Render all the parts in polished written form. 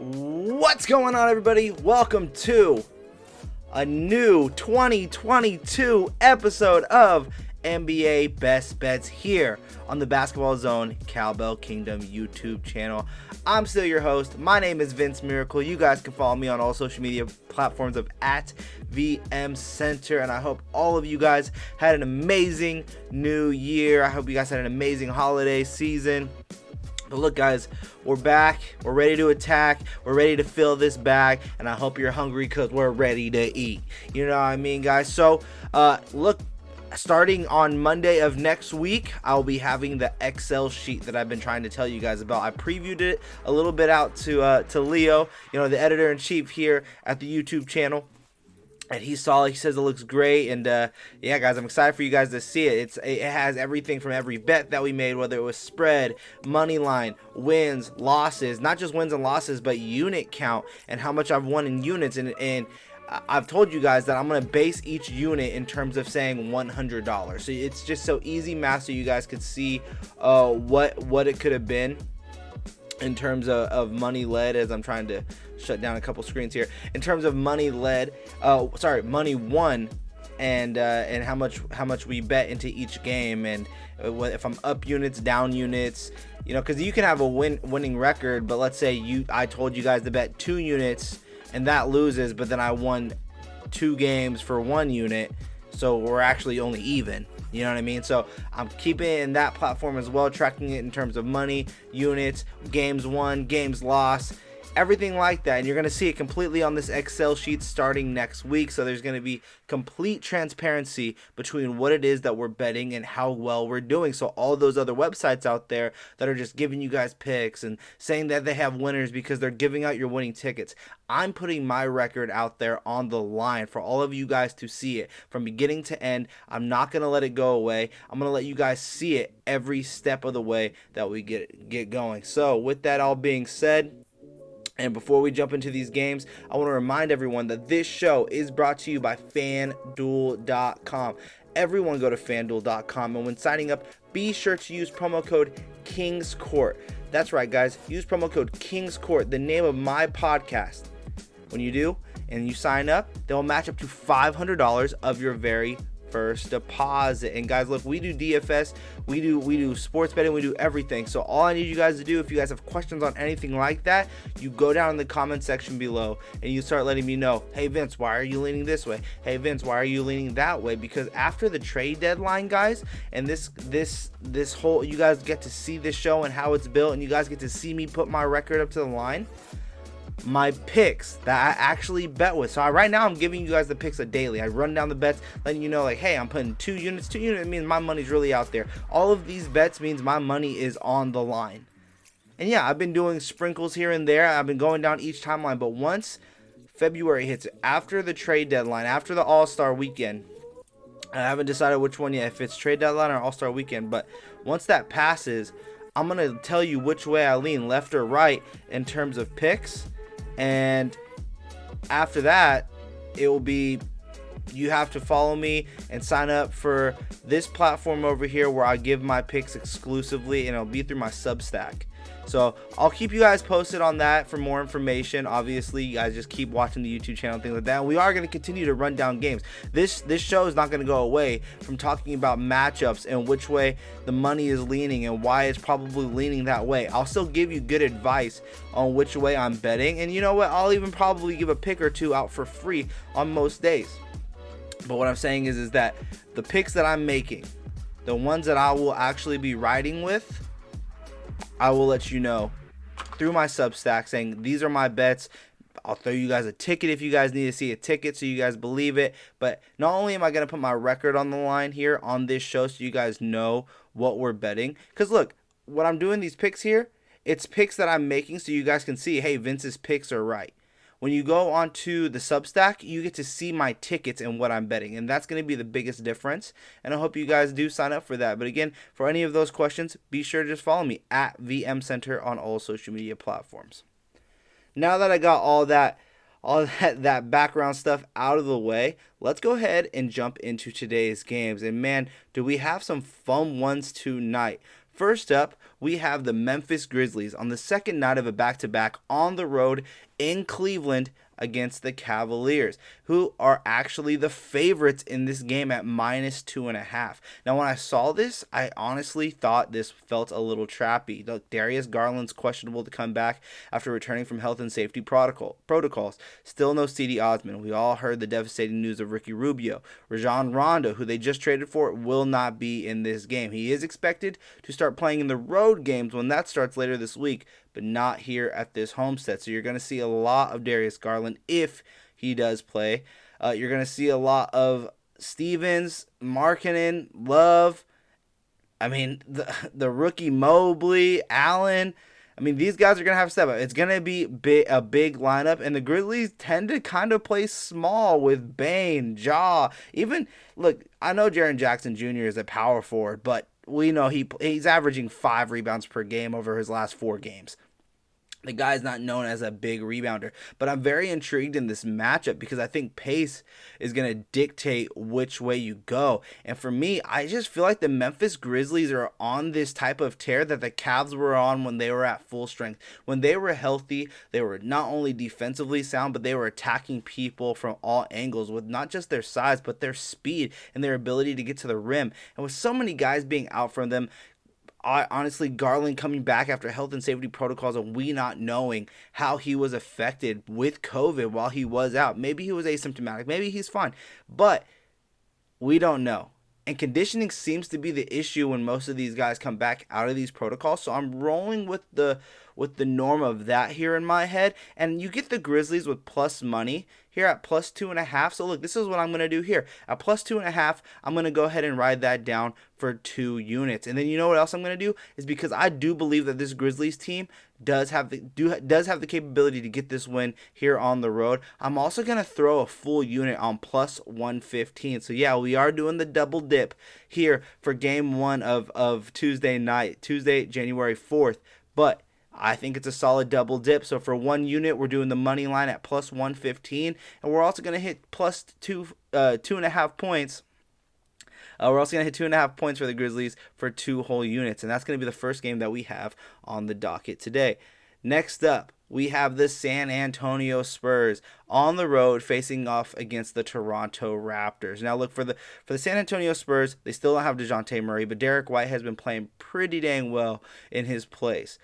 What's going on, everybody? Welcome to a new 2022 episode of NBA Best Bets here on the Basketball Zone Cowbell Kingdom YouTube channel. I'm still your host. My name is Vince Miracle. You guys can follow me on all social media platforms of @VMCenter, and I hope all of you guys had an amazing new year. I hope you guys had an amazing holiday season. But look, guys, we're back. We're ready to attack. We're ready to fill this bag. And I hope you're hungry because we're ready to eat. You know what I mean, guys? So, look, starting on Monday of next week, I'll be having the Excel sheet that I've been trying to tell you guys about. I previewed it a little bit out to Leo, the editor-in-chief here at the YouTube channel. And he saw it. He says it looks great. And yeah, guys, I'm excited for you guys to see it. It has everything from every bet that we made, whether it was spread, money line, wins, losses, not just wins and losses, but unit count and how much I've won in units. And I've told you guys that I'm going to base each unit in terms of saying $100. So it's just so easy math so you guys could see what it could have been in terms of money led, as I'm trying to shut down a couple screens here. In terms of money led, money won, and how much we bet into each game, and if I'm up units, down units, because you can have a winning record, but let's say I told you guys to bet 2 units and that loses, but then I won 2 games for 1 unit, so we're actually only even. You know what I mean? So I'm keeping it in that platform as well, tracking it in terms of money, units, games won, games lost, everything like that. And you're going to see it completely on this Excel sheet starting next week. So there's going to be complete transparency between what it is that we're betting and how well we're doing. So all those other websites out there that are just giving you guys picks and saying that they have winners because they're giving out your winning tickets, I'm putting my record out there on the line for all of you guys to see it from beginning to end. I'm not going to let it go away. I'm going to let you guys see it every step of the way that we get going. So with that all being said, and before we jump into these games, I want to remind everyone that this show is brought to you by FanDuel.com. Everyone go to FanDuel.com, and when signing up, be sure to use promo code KingsCourt. That's right, guys. Use promo code KingsCourt, the name of my podcast. When you do, and you sign up, they'll match up to $500 of your very first deposit. And guys, look, we do DFS, we do sports betting, we do everything. So all I need you guys to do, if you guys have questions on anything like that, you go down in the comment section below and you start letting me know, hey Vince, why are you leaning this way? Hey Vince, why are you leaning that way? Because after the trade deadline, guys, and this whole, you guys get to see this show and how it's built, and you guys get to see me put my record up to the line. My picks that I actually bet with. So right now I'm giving you guys the picks daily. I run down the bets, letting you know, like, hey, I'm putting 2 units. 2 units means my money's really out there. All of these bets means my money is on the line. And yeah, I've been doing sprinkles here and there. I've been going down each timeline. But once February hits, after the trade deadline, after the All-Star weekend, I haven't decided which one yet, if it's trade deadline or All-Star weekend. But once that passes, I'm going to tell you which way I lean, left or right, in terms of picks. And after that, it will be, you have to follow me and sign up for this platform over here where I give my picks exclusively, and it'll be through my Substack. So I'll keep you guys posted on that for more information. Obviously, you guys just keep watching the YouTube channel and things like that. And we are going to continue to run down games. This show is not going to go away from talking about matchups and which way the money is leaning and why it's probably leaning that way. I'll still give you good advice on which way I'm betting. And you know what? I'll even probably give a pick or two out for free on most days. But what I'm saying is that the picks that I'm making, the ones that I will actually be riding with, I will let you know through my Substack saying these are my bets. I'll throw you guys a ticket if you guys need to see a ticket so you guys believe it. But not only am I going to put my record on the line here on this show so you guys know what we're betting. Because look, when I'm doing these picks here, it's picks that I'm making so you guys can see, hey, Vince's picks are right. When you go onto the Substack, you get to see my tickets and what I'm betting, and that's going to be the biggest difference, and I hope you guys do sign up for that. But again, for any of those questions, be sure to just follow me at VMCenter on all social media platforms. Now that I got all that background stuff out of the way, let's go ahead and jump into today's games. And man, do we have some fun ones tonight. First up, we have the Memphis Grizzlies on the second night of a back-to-back on the road in Cleveland against the Cavaliers, who are actually the favorites in this game at -2.5. Now, when I saw this, I honestly thought this felt a little trappy. Look, Darius Garland's questionable to come back after returning from health and safety protocols. Still no CD Osman. We all heard the devastating news of Ricky Rubio. Rajon Rondo, who they just traded for, will not be in this game. He is expected to start playing in the road games when that starts later this week, but not here at this homestead. So you're going to see a lot of Darius Garland if he does play. You're going to see a lot of Stevens, Markkanen, Love. I mean, the rookie Mobley, Allen. I mean, these guys are going to have to step up. It's going to be a big lineup, and the Grizzlies tend to kind of play small with Bane, Ja. Even, look, I know Jaren Jackson Jr. is a power forward, but we know he's averaging 5 rebounds per game over his last 4 games. The guy's not known as a big rebounder, but I'm very intrigued in this matchup because I think pace is going to dictate which way you go. And for me, I just feel like the Memphis Grizzlies are on this type of tear that the Cavs were on when they were at full strength. When they were healthy, they were not only defensively sound, but they were attacking people from all angles with not just their size, but their speed and their ability to get to the rim. And with so many guys being out from them, honestly, Garland coming back after health and safety protocols and we not knowing how he was affected with COVID while he was out. Maybe he was asymptomatic. Maybe he's fine. But we don't know. And conditioning seems to be the issue when most of these guys come back out of these protocols. So I'm rolling with the norm of that here in my head. And you get the Grizzlies with plus money here at +2.5. So look, this is what I'm going to do here. At +2.5, I'm going to go ahead and ride that down for 2 units. And then you know what else I'm going to do is because I do believe that this Grizzlies team does have the capability to get this win here on the road. I'm also going to throw a full unit on +115. So yeah, we are doing the double dip here for game 1 of Tuesday night, Tuesday, January 4th. But I think it's a solid double dip. So for 1 unit, we're doing the money line at +115, and we're also going to hit +2.5 points. We're also going to hit 2.5 points for the Grizzlies for 2 whole units, and that's going to be the first game that we have on the docket today. Next up, we have the San Antonio Spurs on the road facing off against the Toronto Raptors. Now, look, for the San Antonio Spurs, they still don't have DeJounte Murray, but Derek White has been playing pretty dang well in his place.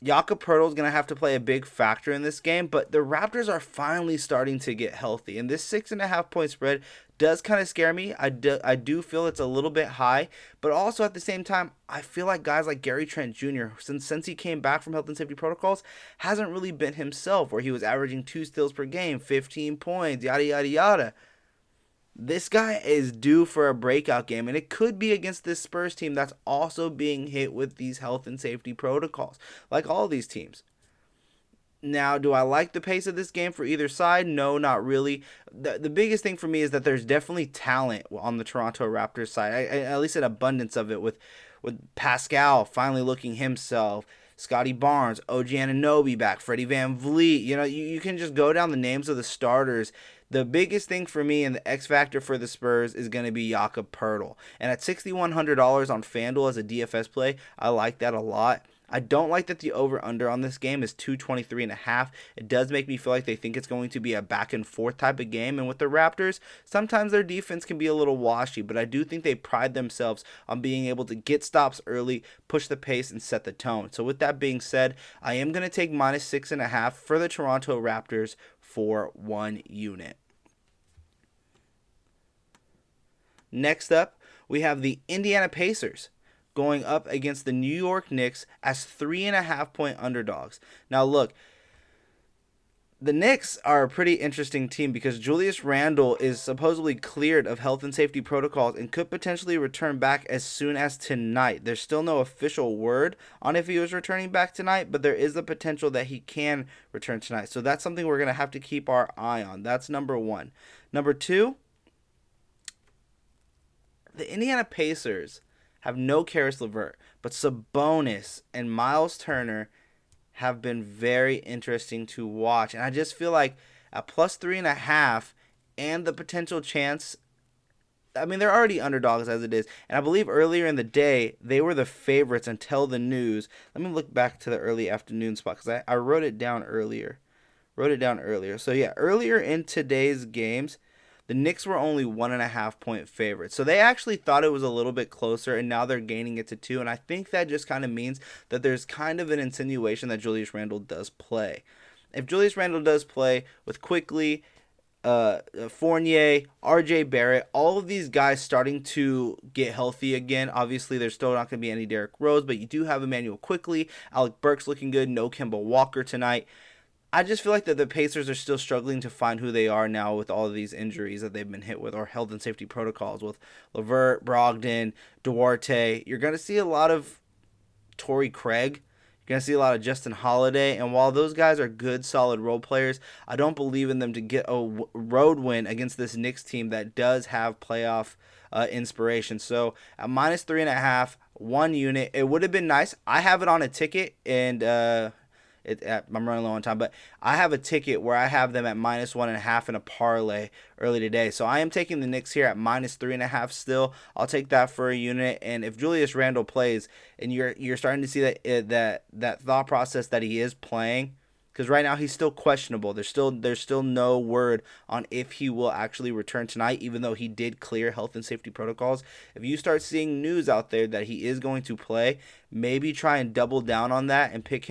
Jakob Poeltl is going to have to play a big factor in this game, but the Raptors are finally starting to get healthy, and this 6.5 point spread does kind of scare me. I do feel it's a little bit high, but also at the same time, I feel like guys like Gary Trent Jr., since he came back from health and safety protocols, hasn't really been himself, where he was averaging 2 steals per game, 15 points, yada, yada, yada. This guy is due for a breakout game, and it could be against this Spurs team that's also being hit with these health and safety protocols, like all these teams. Now, do I like the pace of this game for either side? No, not really. The biggest thing for me is that there's definitely talent on the Toronto Raptors side, at least an abundance of it, with Pascal finally looking himself, Scotty Barnes, OG Anunoby back, Freddie VanVleet. You know, you can just go down the names of the starters. The biggest thing for me and the X factor for the Spurs is going to be Jakob Poeltl. And at $6,100 on FanDuel as a DFS play, I like that a lot. I don't like that the over-under on this game is 223.5. It does make me feel like they think it's going to be a back-and-forth type of game. And with the Raptors, sometimes their defense can be a little washy, but I do think they pride themselves on being able to get stops early, push the pace, and set the tone. So with that being said, I am going to take -6.5 for the Toronto Raptors for 1 unit. Next up, we have the Indiana Pacers going up against the New York Knicks as 3.5 point underdogs. Now look, the Knicks are a pretty interesting team because Julius Randle is supposedly cleared of health and safety protocols and could potentially return back as soon as tonight. There's still no official word on if he was returning back tonight, but there is the potential that he can return tonight. So that's something we're going to have to keep our eye on. That's number 1. Number 2, the Indiana Pacers have no Karis LeVert, but Sabonis and Miles Turner have been very interesting to watch. And I just feel like at +3.5 and the potential chance I mean, they're already underdogs as it is. And I believe earlier in the day, they were the favorites until the news. Let me look back to the early afternoon spot because I wrote it down earlier. So, yeah, earlier in today's games, the Knicks were only 1.5 point favorites. So they actually thought it was a little bit closer, and now they're gaining it to 2. And I think that just kind of means that there's kind of an insinuation that Julius Randle does play. If Julius Randle does play with Quickly, Fournier, RJ Barrett, all of these guys starting to get healthy again. Obviously, there's still not going to be any Derrick Rose, but you do have Emmanuel Quickly. Alec Burks looking good. No Kemba Walker tonight. I just feel like that the Pacers are still struggling to find who they are now with all of these injuries that they've been hit with, or health and safety protocols with LeVert, Brogdon, Duarte. You're going to see a lot of Torrey Craig. You're going to see a lot of Justin Holiday. And while those guys are good, solid role players, I don't believe in them to get a road win against this Knicks team that does have playoff inspiration. So at -3.5, 1 unit, it would have been nice. I have it on a ticket, and I'm running low on time, but I have a ticket where I have them at -1.5 in a parlay early today. So I am taking the Knicks here at -3.5 still. I'll take that for a unit. And if Julius Randle plays, and you're starting to see that thought process that he is playing, because right now he's still questionable. There's still no word on if he will actually return tonight, even though he did clear health and safety protocols. If you start seeing news out there that he is going to play, maybe try and double down on that and pick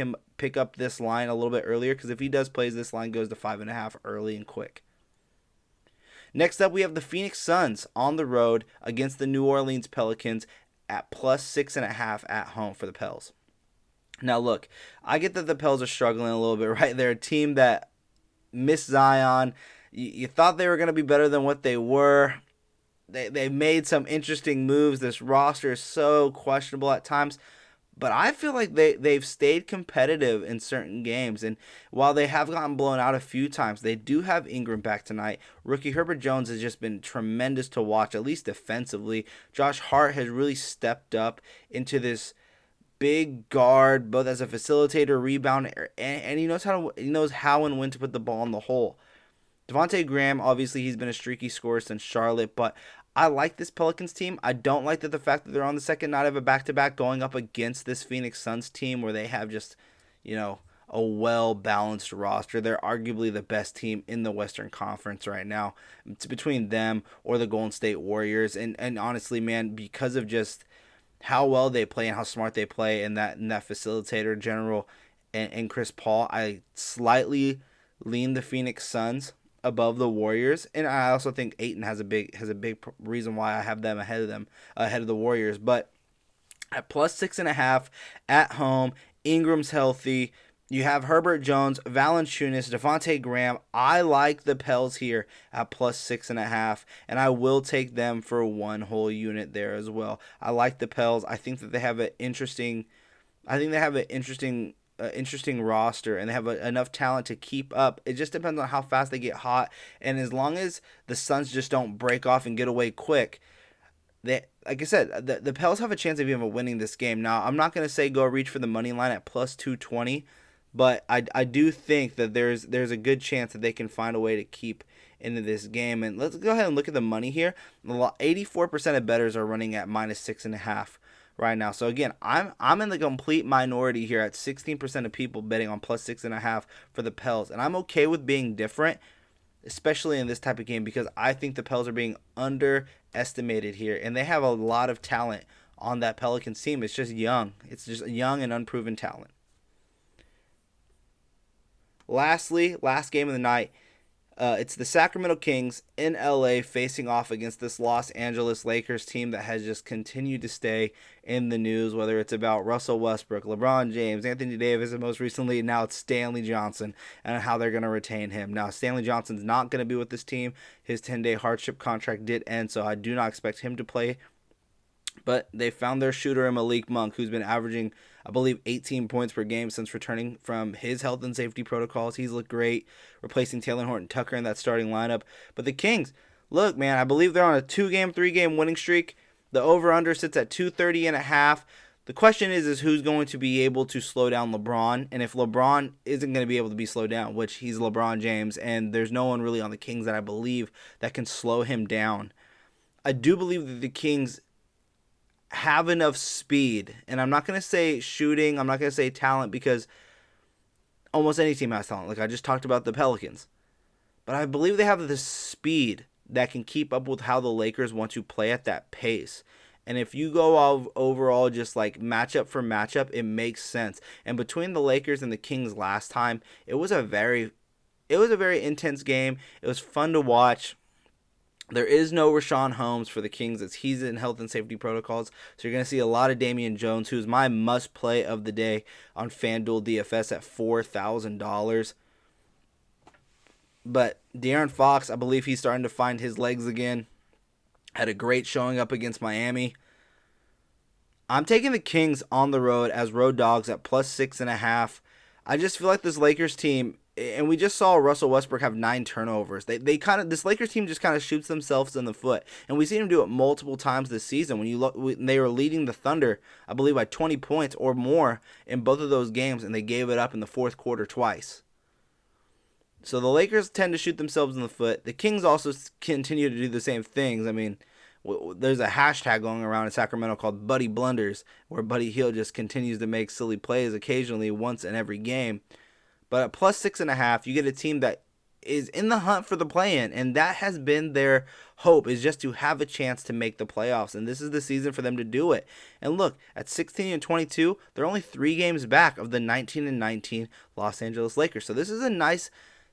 up this line a little bit earlier, because if he does play, this line goes to 5.5 early and quick. Next up, we have the Phoenix Suns on the road against the New Orleans Pelicans at +6.5 at home for the Pels. Now, look, I get that the Pels are struggling a little bit, right? They're a team that missed Zion. You thought they were going to be better than what they were. They made some interesting moves. This roster is so questionable at times. But I feel like they've stayed competitive in certain games. And while they have gotten blown out a few times, they do have Ingram back tonight. Rookie Herbert Jones has just been tremendous to watch, at least defensively. Josh Hart has really stepped up into this big guard, both as a facilitator, rebounder, and he knows how and when to put the ball in the hole. Devontae Graham, obviously, he's been a streaky scorer since Charlotte, but I like this Pelicans team. I don't like the fact that they're on the second night of a back-to-back going up against this Phoenix Suns team where they have just, a well-balanced roster. They're arguably the best team in the Western Conference right now. It's between them or the Golden State Warriors. And honestly, man, because of just how well they play and how smart they play, and that facilitator general and Chris Paul, I slightly lean the Phoenix Suns above the Warriors, and I also think Ayton has a big reason why I have them ahead of the Warriors. But at +6.5 at home, Ingram's healthy. You have Herbert Jones, Valanciunas, Devontae Graham. I like the Pels here at +6.5, and I will take them for one whole unit there as well. I like the Pels. I think that they have an interesting roster, and they have enough talent to keep up. It just depends on how fast they get hot, and as long as the Suns just don't break off and get away quick, like I said, the Pels have a chance of even winning this game. Now, I'm not going to say go reach for the money line at +220. But I do think that there's a good chance that they can find a way to keep into this game. And let's go ahead and look at the money here. 84% of bettors are running at -6.5 right now. So again, I'm in the complete minority here at 16% of people betting on +6.5 for the Pels. And I'm okay with being different, especially in this type of game, because I think the Pels are being underestimated here. And they have a lot of talent on that Pelicans team. It's just young. It's just young and unproven talent. Lastly, last game of the night, it's the Sacramento Kings in LA facing off against this Los Angeles Lakers team that has just continued to stay in the news, whether it's about Russell Westbrook, LeBron James, Anthony Davis, and most recently now it's Stanley Johnson and how they're going to retain him. Now, Stanley Johnson's not going to be with this team. His 10-day hardship contract did end, so I do not expect him to play. But they found their shooter in Malik Monk, who's been averaging, I believe, 18 points per game since returning from his health and safety protocols. He's looked great, replacing Taylor Horton-Tucker in that starting lineup. But the Kings, look, man, I believe they're on a 3-game winning streak. The over-under sits at 230.5. The question is who's going to be able to slow down LeBron? And if LeBron isn't going to be able to be slowed down, which he's LeBron James, and there's no one really on the Kings that I believe that can slow him down. I do believe that the Kings have enough speed, and I'm not going to say shooting, I'm not going to say talent, because almost any team has talent. Like I just talked about the Pelicans. But I believe they have the speed that can keep up with how the Lakers want to play at that pace. And if you go overall just like matchup for matchup, it makes sense. And between the Lakers and the Kings last time, it was a very intense game. It was fun to watch. There is no Rashawn Holmes for the Kings as he's in health and safety protocols. So you're going to see a lot of Damian Jones, who's my must play of the day on FanDuel DFS at $4,000. But De'Aaron Fox, I believe he's starting to find his legs again. Had a great showing up against Miami. I'm taking the Kings on the road as road dogs at +6.5. I just feel like this Lakers team, and we just saw Russell Westbrook have 9 turnovers. This Lakers team just kind of shoots themselves in the foot, and we've seen them do it multiple times this season. When you look, they were leading the Thunder, I believe, by 20 points or more in both of those games, and they gave it up in the fourth quarter twice. So the Lakers tend to shoot themselves in the foot. The Kings also continue to do the same things. I mean, there's a hashtag going around in Sacramento called Buddy Blunders, where Buddy Hield just continues to make silly plays occasionally once in every game. But at +6.5, you get a team that is in the hunt for the play-in, and that has been their hope, is just to have a chance to make the playoffs, and this is the season for them to do it. And look, at 16-22, they're only 3 games back of the 19-19 Los Angeles Lakers. So this is a nice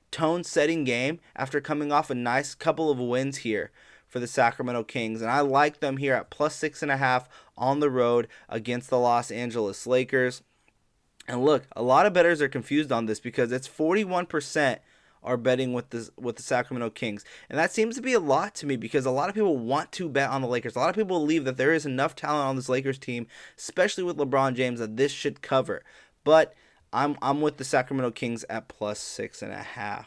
tone-setting game after coming off a nice couple of wins here for the Sacramento Kings, and I like them here at +6.5 on the road against the Los Angeles Lakers. And look, a lot of bettors are confused on this because it's 41% are betting with the Sacramento Kings, and that seems to be a lot to me because a lot of people want to bet on the Lakers. A lot of people believe that there is enough talent on this Lakers team, especially with LeBron James, that this should cover. But I'm with the Sacramento Kings at +6.5.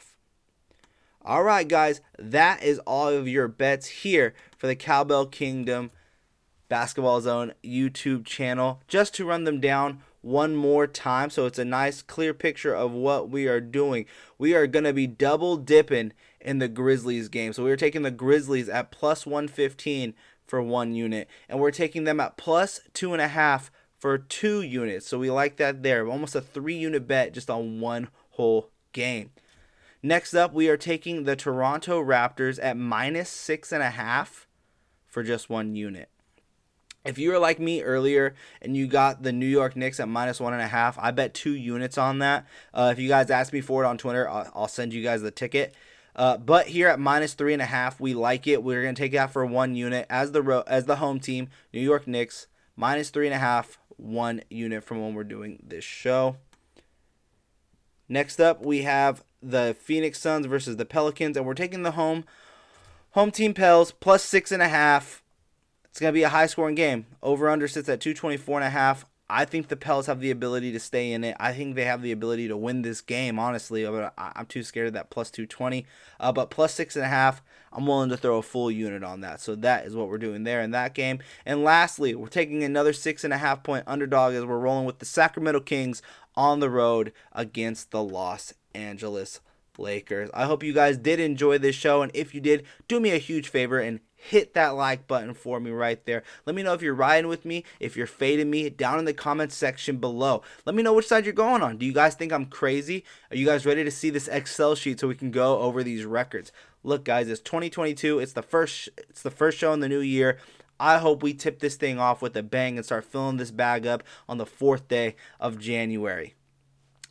All right, guys, that is all of your bets here for the Cowbell Kingdom Basketball Zone YouTube channel. Just to run them down one more time so it's a nice clear picture of what we are doing. We are going to be double dipping in the Grizzlies game. So we're taking the Grizzlies at +115 for 1 unit, and we're taking them at +2.5 for 2 units. So we like that there. Almost a 3-unit bet just on one whole game. Next up, we are taking the Toronto Raptors at -6.5 for just 1 unit. If you were like me earlier and you got the New York Knicks at -1.5, I bet 2 units on that. If you guys ask me for it on Twitter, I'll send you guys the ticket. But here at -3.5, we like it. We're going to take that for 1 unit as the home team, New York Knicks, -3.5, 1 unit from when we're doing this show. Next up, we have the Phoenix Suns versus the Pelicans, and we're taking the home team Pels +6.5. It's going to be a high-scoring game. Over-under sits at 224.5. I think the Pels have the ability to stay in it. I think they have the ability to win this game, honestly. I'm too scared of that +220. But +6.5, I'm willing to throw a full unit on that. So that is what we're doing there in that game. And lastly, we're taking another 6.5-point underdog as we're rolling with the Sacramento Kings on the road against the Los Angeles Lakers. I hope you guys did enjoy this show, and if you did, do me a huge favor and hit that like button for me right there. Let me know if you're riding with me, if you're fading me, down in the comments section below. Let me know which side you're going on. Do you guys think I'm crazy? Are you guys ready to see this Excel sheet so we can go over these records? Look, guys, it's 2022. It's the first show in the new year. I hope we tip this thing off with a bang and start filling this bag up on the 4th day of January.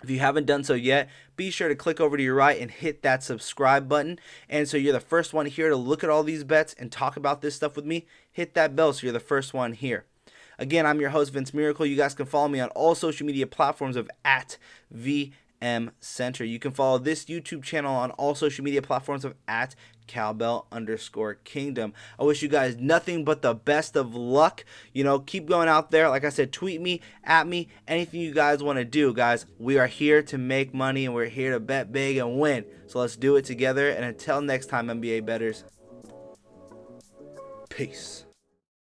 If you haven't done so yet, be sure to click over to your right and hit that subscribe button. And so you're the first one here to look at all these bets and talk about this stuff with me. Hit that bell so you're the first one here. Again, I'm your host, Vince Miracle. You guys can follow me on all social media platforms of @VM_Center. You can follow this YouTube channel on all social media platforms of @Cowbell_Kingdom. I wish you guys nothing but the best of luck. Keep going out there. Like I said, tweet me, at me, anything you guys want to do, guys. We are here to make money, and we're here to bet big and win. So let's do it together. And until next time, NBA bettors, peace.